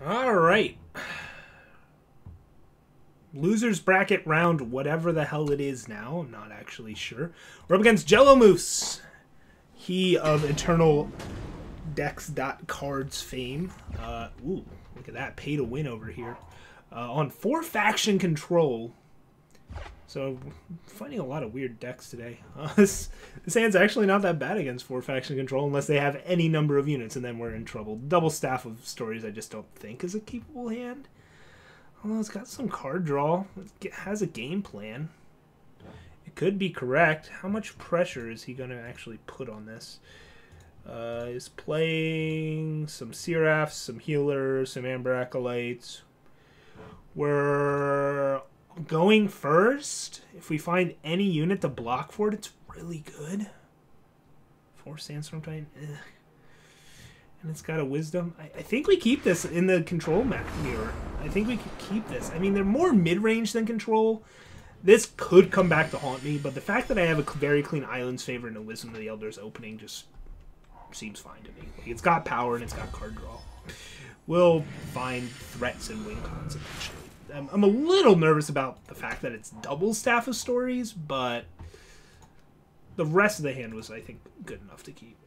All right. Losers bracket round, whatever the hell it is now. I'm not actually sure. We're up against Jello Moose. He of Eternal Dex.cards fame. Ooh, look at that. Pay to win over here. On 4-faction control. So, finding a lot of weird decks today. This hand's actually not that bad against 4-faction control unless they have any number of units, and then we're in trouble. Double Staff of Stories I just don't think is a keepable hand. Although it's got some card draw. It has a game plan. It could be correct. How much pressure is he going to actually put on this? He's playing some Seraphs, some Healers, some Amber Acolytes. We're going first. If we find any unit to block for it, it's really good. 4 Sandstorm Titan. And it's got a Wisdom. I think we keep this in the control map mirror. I think we could keep this. I mean, they're more mid-range than control. This could come back to haunt me, but the fact that I have a very clean Islands favor and a Wisdom of the Elders opening just seems fine to me. Like, it's got power and it's got card draw. We'll find threats and win cons eventually. I'm a little nervous about the fact that it's double Staff of Stories, but the rest of the hand was, I think, good enough to keep.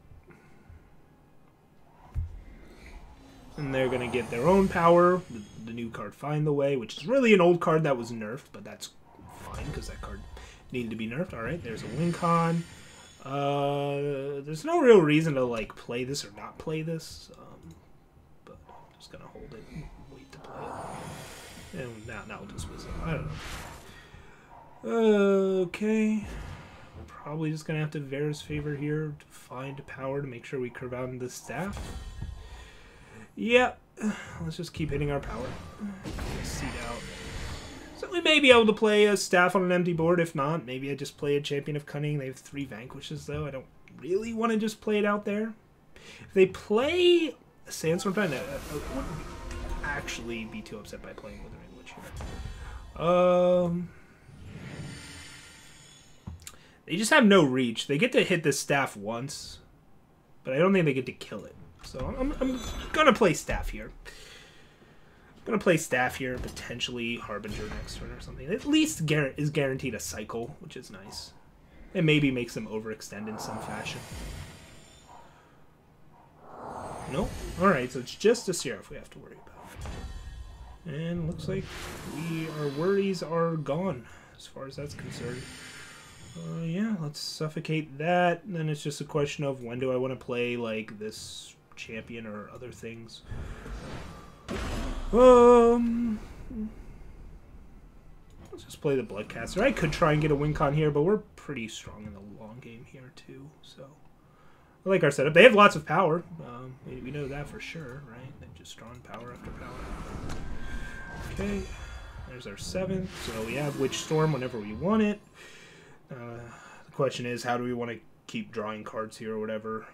And they're going to get their own power, the new card Find the Way, which is really an old card that was nerfed, but that's fine because that card needed to be nerfed. Alright, there's a win con. There's no real reason to like play this or not play this, but I'm just going to hold it and wait to play it. And now we'll just Wisdom. I don't know. Okay. Probably just going to have to Vera's Favor here to find power to make sure we curve out into Staff. Yeah, let's just keep hitting our power. Seed out. So we may be able to play a Staff on an empty board. If not, maybe I just play a Champion of Cunning. They have 3 Vanquishes, though. I don't really want to just play it out there. If they play a Sandstorm Titan, I wouldn't actually be too upset by playing Withering Witch here. They just have no reach. They get to hit this Staff once, but I don't think they get to kill it. So I'm gonna play Staff here. Potentially Harbinger next turn or something. At least is guaranteed a cycle, which is nice. And maybe makes them overextend in some fashion. Nope. Alright, so it's just a Seraph we have to worry about. And looks like our worries are gone as far as that's concerned. Yeah, let's suffocate that. And then it's just a question of when do I want to play like this champion or other things. Let's just play the Bloodcaster. I could try and get a win con here, but we're pretty strong in the long game here too. So I like our setup. They have lots of power. We know that for sure, right? They've just drawn power after power. Okay, there's our 7th. So we have Witch Storm whenever we want it. The question is, how do we want to keep drawing cards here or whatever?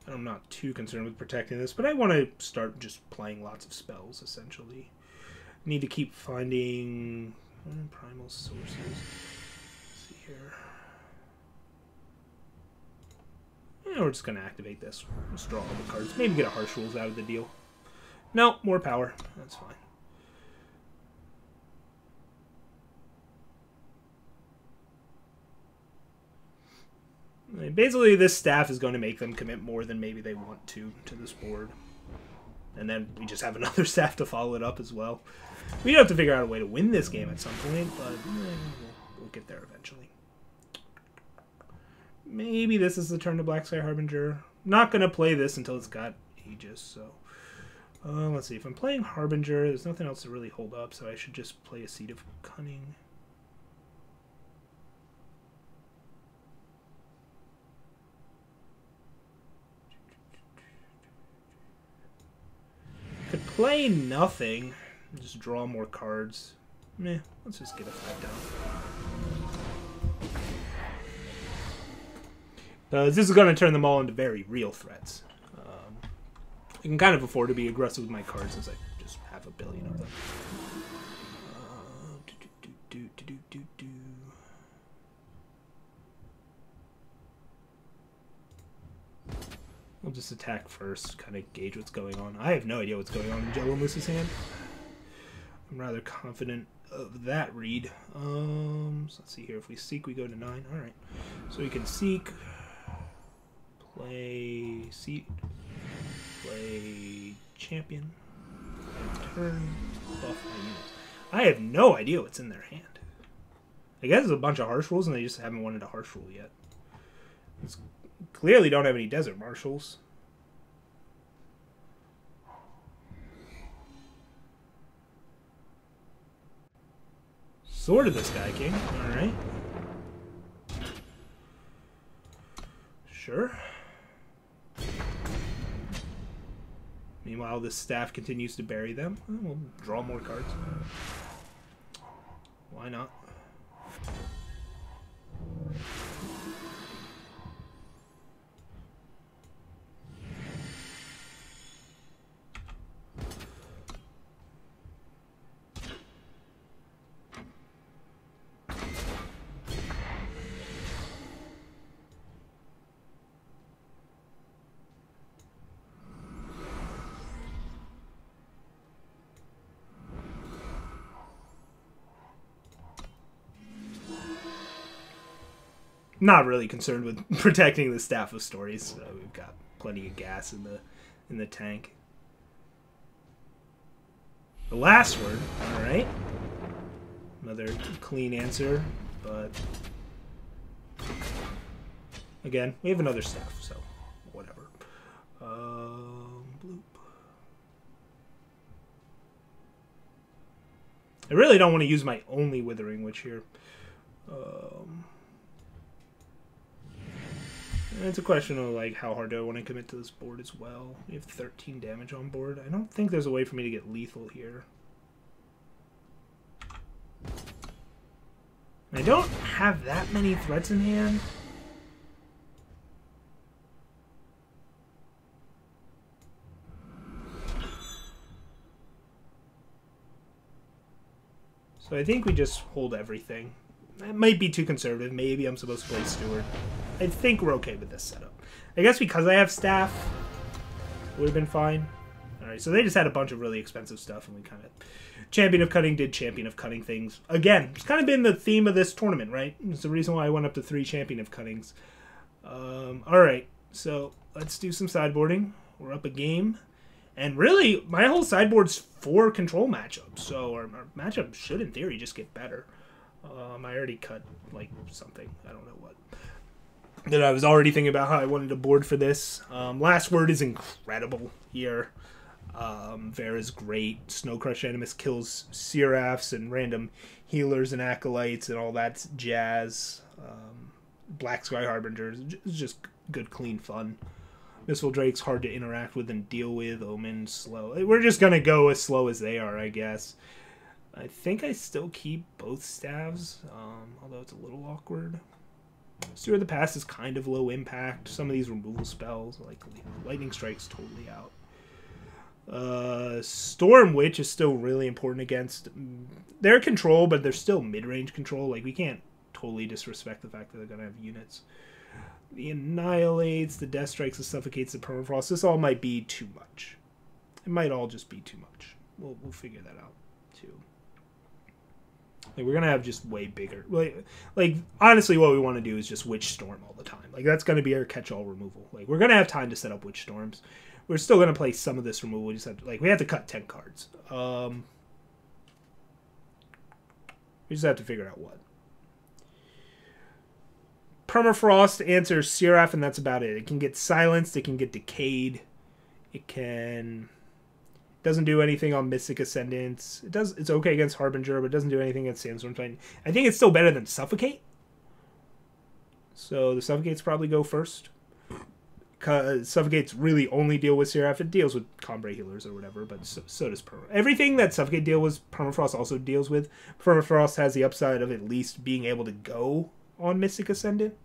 I'm not too concerned with protecting this, but I want to start just playing lots of spells, essentially. Need to keep finding primal sources. Let's see here. Yeah, we're just going to activate this. Let's draw all the cards. Maybe get a Harsh Rules out of the deal. No, more power. That's fine. Basically, this Staff is going to make them commit more than maybe they want to this board. And then we just have another Staff to follow it up as well. We have to figure out a way to win this game at some point, but we'll get there eventually. Maybe this is the turn to Black Sky Harbinger. Not going to play this until it's got Aegis, so... let's see, if I'm playing Harbinger, there's nothing else to really hold up, so I should just play a Seed of Cunning. Could play nothing, just draw more cards. Meh, let's just get a 5 down. This is going to turn them all into very real threats. I can kind of afford to be aggressive with my cards since I just have a billion of them. We'll just attack first, kind of gauge what's going on. I have no idea what's going on in Jello Moose's hand. I'm rather confident of that read. So let's see here. If we seek, we go to 9. All right. So we can seek, play seed, play champion, and turn, buff my units. I have no idea what's in their hand. I guess there's a bunch of harsh rules, and they just haven't wanted a harsh rule yet. It's clearly don't have any desert marshals. Sword of the Sky King. Alright. Sure. Meanwhile, this staff continues to bury them. We'll draw more cards. Why not? Not really concerned with protecting the staff of stories. We've got plenty of gas in the tank. The last word, all right. Another clean answer, but again, we have another staff, so whatever. Bloop. I really don't want to use my only Withering Witch here. It's a question of like how hard do I want to commit to this board as well. We have 13 damage on board. I don't think there's a way for me to get lethal here. I don't have that many threats in hand. So I think we just hold everything. That might be too conservative. Maybe I'm supposed to play Steward. I think we're okay with this setup. I guess because I have staff, it would have been fine. Alright, so they just had a bunch of really expensive stuff, and we kind of... Champion of Cutting did Champion of Cutting things. Again, it's kind of been the theme of this tournament, right? It's the reason why I went up to 3 Champion of Cuttings. Alright, so let's do some sideboarding. We're up a game. And really, my whole sideboard's 4 control matchups, so our matchup should, in theory, just get better. I already cut, like, something. I don't know what. That I was already thinking about how I wanted to board for this. Last word is incredible here. Vera's great. Snow Crush Animus kills Seraphs and random healers and acolytes and all that jazz. Black Sky Harbingers. It's just good, clean fun. Missile Drake's hard to interact with and deal with. Omen, slow. We're just going to go as slow as they are, I guess. I think I still keep both staves, although it's a little awkward. Steward of the Past is kind of low impact. Some of these removal spells, like Lightning Strike's totally out. Storm Witch is still really important against their control, but they're still mid-range control. Like, we can't totally disrespect the fact that they're going to have units. The Annihilates, the Death Strikes, the Suffocates, the Permafrost. This all might be too much. It might all just be too much. We'll figure that out, too. Like, we're going to have just way bigger... Like, honestly, what we want to do is just Witch Storm all the time. Like, that's going to be our catch-all removal. Like, we're going to have time to set up Witch Storms. We're still going to play some of this removal. We just have to, we have to cut 10 cards. We just have to figure out what. Permafrost answers Seraph, and that's about it. It can get silenced. It can get decayed. It can... Doesn't do anything on Mystic Ascendance. It's okay against Harbinger, but it doesn't do anything against Sandstorm Titan. I think it's still better than Suffocate. So the Suffocates probably go first. Because Suffocates really only deal with Seraph. It deals with Combray Healers or whatever, but so does Permafrost. Everything that Suffocate deals with, Permafrost also deals with. Permafrost has the upside of at least being able to go on Mystic Ascendant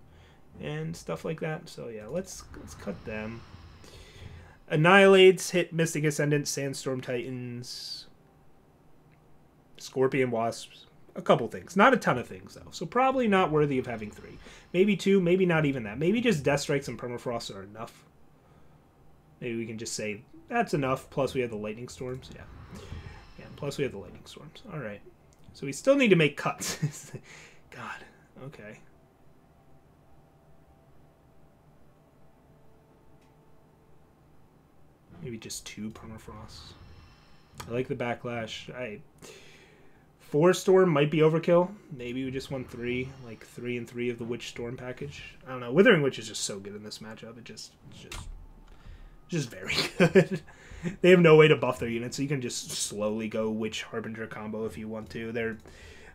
and stuff like that. So yeah, let's cut them. Annihilates, hit Mystic Ascendant, Sandstorm Titans, Scorpion Wasps, a couple things. Not a ton of things, though. So probably not worthy of having 3. Maybe 2, maybe not even that. Maybe just Death Strikes and Permafrost are enough. Maybe we can just say that's enough. Plus we have the lightning storms. Yeah. Yeah, plus we have the lightning storms. All right. So we still need to make cuts. God. Okay. Maybe just 2 permafrosts. I like the backlash. 4 storm might be overkill. Maybe we just want 3, like 3 and 3 of the Witch Storm package. I don't know. Withering Witch is just so good in this matchup. It's just very good. They have no way to buff their units, so you can just slowly go Witch Harbinger combo if you want to.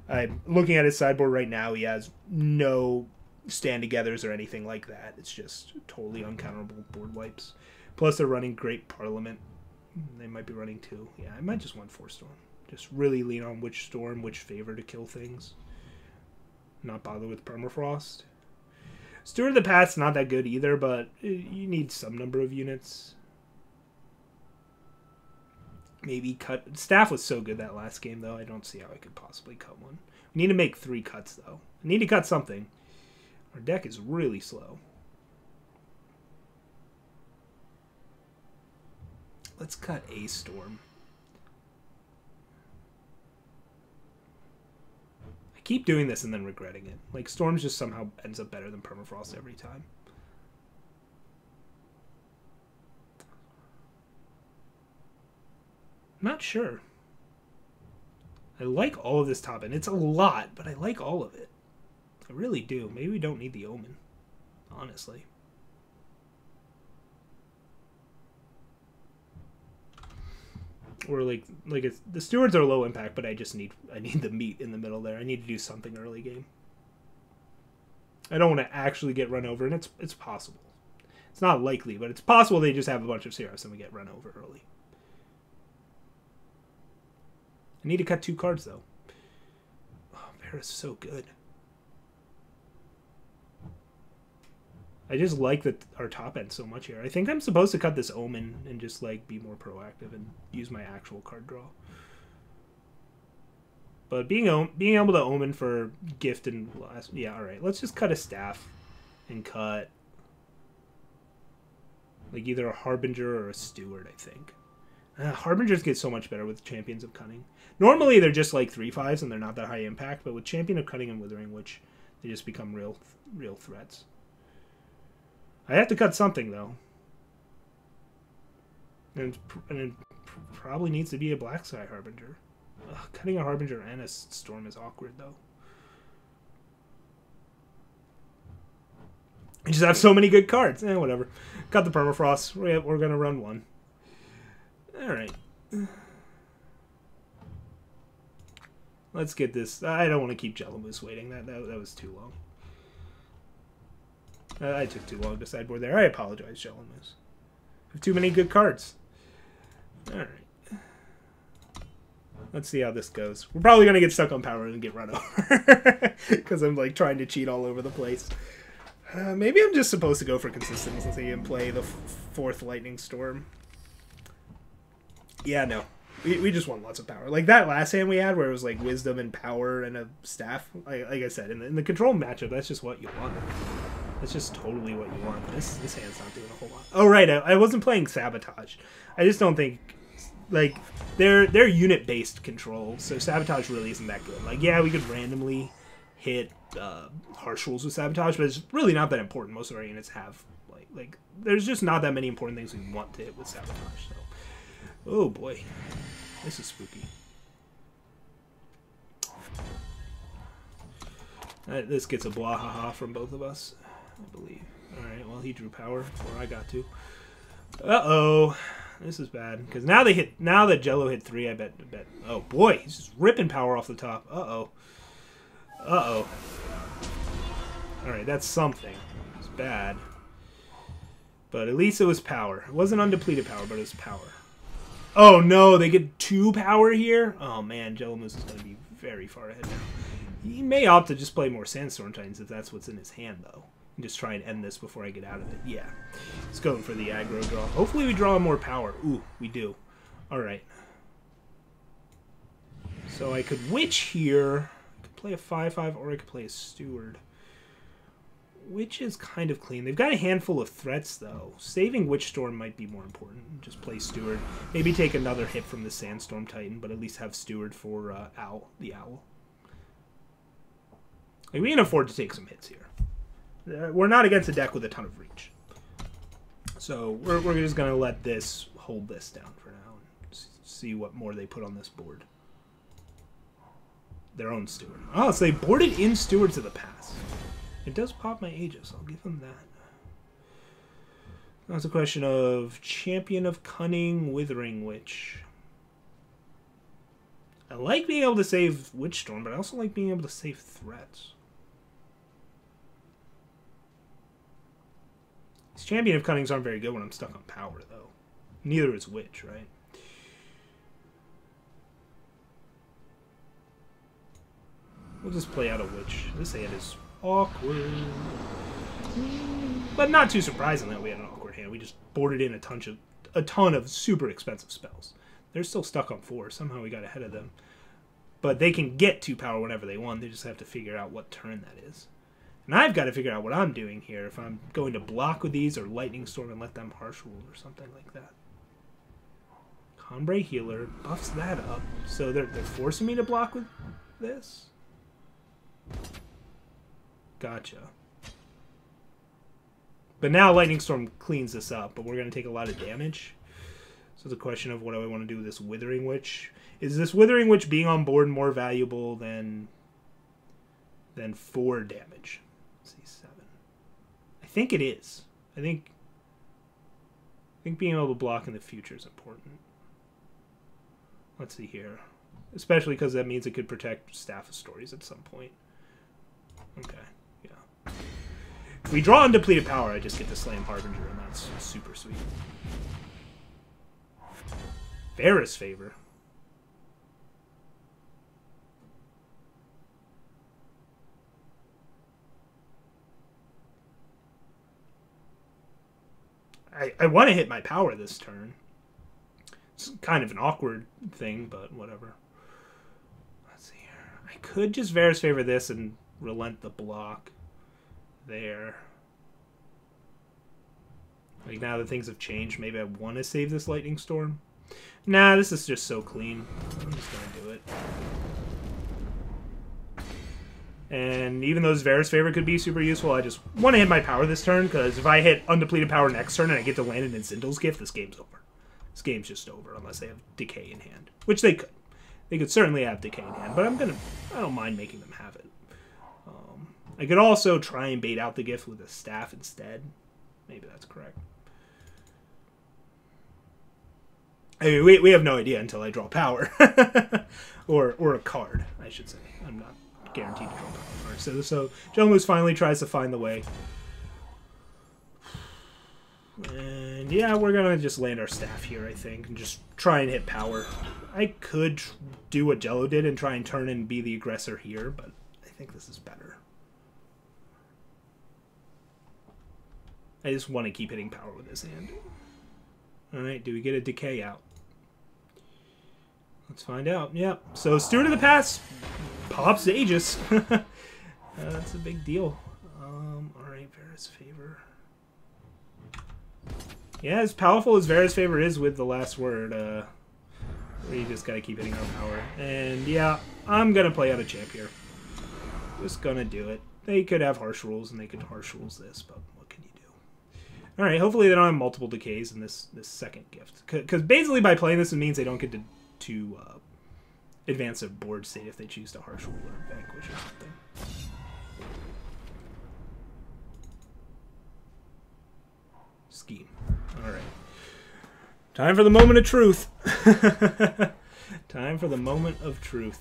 I'm looking at his sideboard right now. He has no stand-togethers or anything like that. It's just totally uncounterable board wipes. Plus, they're running Great Parliament. They might be running 2. Yeah, I might just want 4 Storm. Just really lean on Witch Storm, Witch Favor to kill things. Not bother with Permafrost. Steward of the Path's not that good either, but you need some number of units. Maybe cut... Staff was so good that last game, though. I don't see how I could possibly cut one. We need to make 3 cuts, though. I need to cut something. Our deck is really slow. Let's cut a Storm. I keep doing this and then regretting it. Like, Storms just somehow ends up better than Permafrost every time. Not sure. I like all of this top end. It's a lot, but I like all of it. I really do. Maybe we don't need the Omen, honestly. Or like it's, the stewards are low impact, but I need the meat in the middle there. I need to do something early game. I don't want to actually get run over, and it's possible. It's not likely, but it's possible they just have a bunch of Seraphs and we get run over early. I need to cut 2 cards, though. Oh, Vera's so good. I just like our top end so much here. I think I'm supposed to cut this Omen and just, like, be more proactive and use my actual card draw. But being able to Omen for gift and last... Yeah, alright. Let's just cut a Staff and cut... like, either a Harbinger or a Steward, I think. Harbingers get so much better with Champions of Cunning. Normally, they're just like 3/5s and they're not that high impact, but with Champion of Cunning and Withering Witch, they just become real threats. I have to cut something, though. And it probably needs to be a Black Sky Harbinger. Ugh, cutting a Harbinger and a Storm is awkward, though. I just have so many good cards. Whatever. Cut the Permafrost. We're going to run 1. Alright. Let's get this. I don't want to keep Jello Moose waiting. That was too long. I took too long to sideboard there. I apologize, Jello Moose. I have too many good cards. Alright. Let's see how this goes. We're probably going to get stuck on power and get run over. Because I'm like trying to cheat all over the place. Maybe I'm just supposed to go for consistency and play the 4th Lightning Storm. Yeah, no. We just want lots of power. Like that last hand we had where it was like Wisdom and Power and a Staff. Like I said, in the control matchup, that's just what you want. That's just totally what you want. This hand's not doing a whole lot. Oh, right. I wasn't playing Sabotage. I just don't think... like, they're unit-based control, so Sabotage really isn't that good. Like, yeah, we could randomly hit Harsh Rules with Sabotage, but it's really not that important. Most of our units have... Like there's just not that many important things we want to hit with Sabotage, so... Oh boy, this is spooky. This gets a blah-ha-ha from both of us, I believe. Alright, well, he drew power before I got to. Uh-oh. This is bad. Because now that Jello hit 3, I bet. Oh boy, he's just ripping power off the top. Uh-oh. Uh-oh. Alright, that's something. It's bad. But at least it was power. It wasn't undepleted power, but it was power. Oh no, they get 2 power here? Oh man, Jello Moose is going to be very far ahead now. He may opt to just play more Sandstorm Titans if that's what's in his hand, though. And just try and end this before I get out of it. Yeah. He's going for the aggro draw. Hopefully we draw more power. Ooh, we do. Alright. So I could Witch here. I could play a 5/5 or I could play a Steward. Witch is kind of clean. They've got a handful of threats, though. Saving Witch Storm might be more important. Just play Steward. Maybe take another hit from the Sandstorm Titan, but at least have Steward for the Owl. Like, we can afford to take some hits here. We're not against a deck with a ton of reach. So we're just going to let this hold this down for now and see what more they put on this board. Their own Steward. Oh, so they boarded in Stewards of the Past. It does pop my Aegis. I'll give them that. That's a question of Champion of Cunning, Withering Witch. I like being able to save Witch Storm, but I also like being able to save threats. These Champion of Cunnings aren't very good when I'm stuck on power, though. Neither is Witch, right? We'll just play out a Witch. This hand is awkward. But not too surprising that we had an awkward hand. We just boarded in a ton of super expensive spells. They're still stuck on 4. Somehow we got ahead of them. But they can get 2 power whenever they want. They just have to figure out what turn that is. And I've got to figure out what I'm doing here. If I'm going to block with these or Lightning Storm and let them Harsh Rule or something like that. Combre Healer buffs that up. So they're forcing me to block with this? Gotcha. But now Lightning Storm cleans this up, but we're going to take a lot of damage. So it's a question of what do I want to do with this Withering Witch. Is this Withering Witch being on board more valuable than 4 damage? Let's see, 7. I think it is. I think being able to block in the future is important. Let's see here. Especially because that means it could protect Staff of Stories at some point. Okay, yeah. If we draw undepleted power, I just get to Slam Harbinger, and that's super sweet. Varus Favor. I want to hit my power this turn. It's kind of an awkward thing, but whatever. Let's see here. I could just Varus Favor this and relent the block there. Like, now that things have changed, maybe I want to save this Lightning Storm. Nah, this is just so clean. I'm just going to do it. And even though this Varus Favor could be super useful, I just want to hit my power this turn, because if I hit undepleted power next turn and I get to land it in Zindal's Gift, this game's over. This game's just over unless they have Decay in hand. Which they could. They could certainly have Decay in hand, but I don't mind making them have it. I could also try and bait out the gift with a staff instead. Maybe that's correct. I mean, we have no idea until I draw power. or a card, I should say. I'm not guaranteed to draw power. So John Lewis finally tries to find the way. And yeah, we're going to just land our staff here, I think, and just try and hit power. I could do what Jello did and try and turn and be the aggressor here, but I think this is better. I just want to keep hitting power with this hand. Alright, do we get a Decay out? Let's find out. Yep. So Steward of the Past pops Aegis. That's a big deal. Alright, Varus Favor. Yeah, as powerful as Varus Favor is with the last word, we just gotta keep hitting our power. And yeah, I'm gonna play out a champ here. Just gonna do it. They could have Harsh Rules, and they could Harsh Rules this, but what can you do? Alright, hopefully they don't have multiple decays in this second gift. Because basically by playing this, it means they don't get to advance a board state if they choose to Harsh Rule or Vanquish or something. Scheme. Alright. Time for the moment of truth. Time for the moment of truth.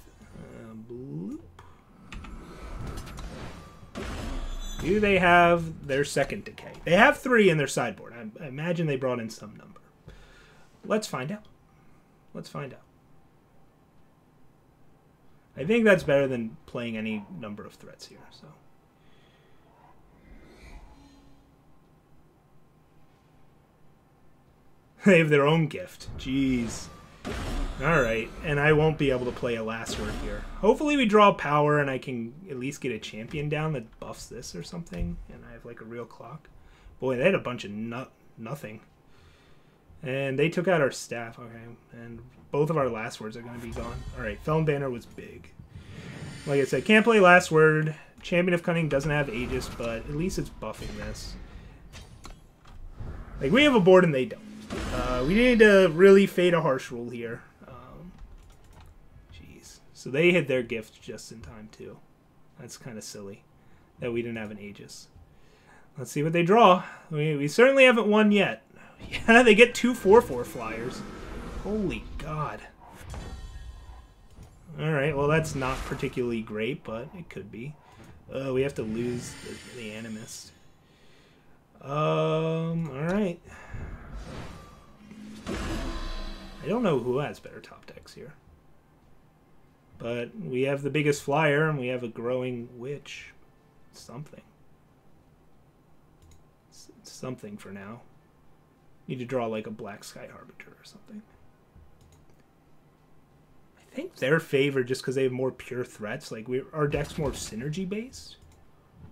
Bloop. Do they have their second decay? They have 3 in their sideboard. I imagine they brought in some number. Let's find out. Let's find out. I think that's better than playing any number of threats here. So they have their own gift. Jeez. Alright, and I won't be able to play a last word here. Hopefully we draw power and I can at least get a champion down that buffs this or something. And I have like a real clock. Boy, they had a bunch of nothing. And they took out our staff. Okay, and both of our last words are going to be gone. Alright, Felon Banner was big. Like I said, can't play last word. Champion of Cunning doesn't have Aegis, but at least it's buffing this. Like, we have a board and they don't. We need to really fade a harsh rule here. Jeez. So they hit their gift just in time, too. That's kind of silly that we didn't have an Aegis. Let's see what they draw. We certainly haven't won yet. Yeah, they get 2 4/4 flyers. Holy God. Alright, well that's not particularly great, but it could be. We have to lose the Animist. Alright. I don't know who has better top decks here. But we have the biggest flyer, and we have a growing witch. Something. Something for now. Need to draw like a Black Sky Harbinger or something. I think they're favored just because they have more pure threats. Like, our deck's more synergy based.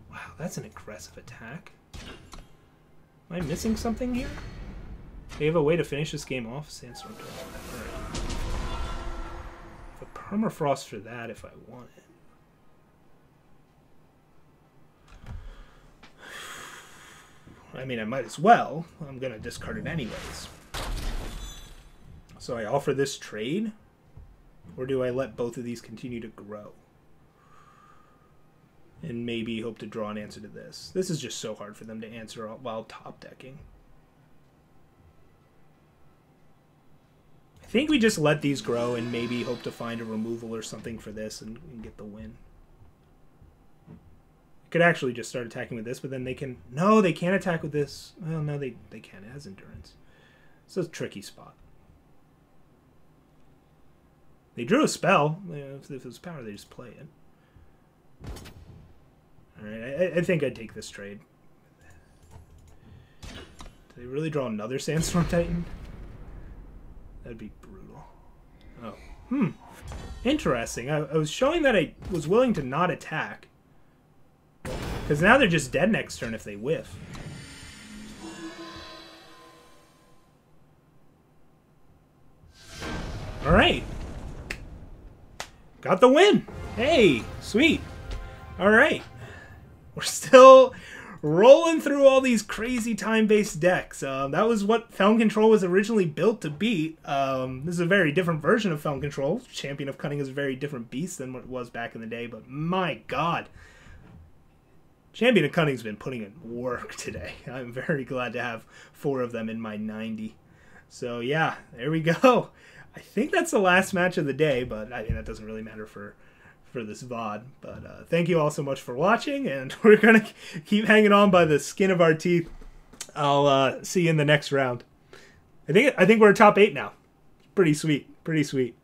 Wow, that's an aggressive attack. Am I missing something here? They have a way to finish this game off? Sandstorm. Alright. A permafrost for that if I want it. I mean, I might as well. I'm going to discard it anyways. So I offer this trade? Or do I let both of these continue to grow? And maybe hope to draw an answer to this. This is just so hard for them to answer while top decking. I think we just let these grow and maybe hope to find a removal or something for this and get the win. Could actually just start attacking with this, but then they can... No, they can't attack with this. Well, no, they can. It has endurance. So it's a tricky spot. They drew a spell. If it was power, they just play it. Alright, I think I'd take this trade. Do they really draw another Sandstorm Titan? That'd be brutal. Oh. Interesting. I was showing that I was willing to not attack. Because now they're just dead next turn if they whiff. Alright. Got the win. Hey, sweet. Alright. We're still rolling through all these crazy time-based decks. That was what Felon Control was originally built to beat. This is a very different version of Felon Control. Champion of Cunning is a very different beast than what it was back in the day, but my god. Champion of Cunning's been putting in work today. I'm very glad to have 4 of them in my 90. So yeah, there we go. I think that's the last match of the day, but I mean that doesn't really matter for this VOD. But thank you all so much for watching, and we're gonna keep hanging on by the skin of our teeth. I'll see you in the next round. I think we're top 8 now. Pretty sweet. Pretty sweet.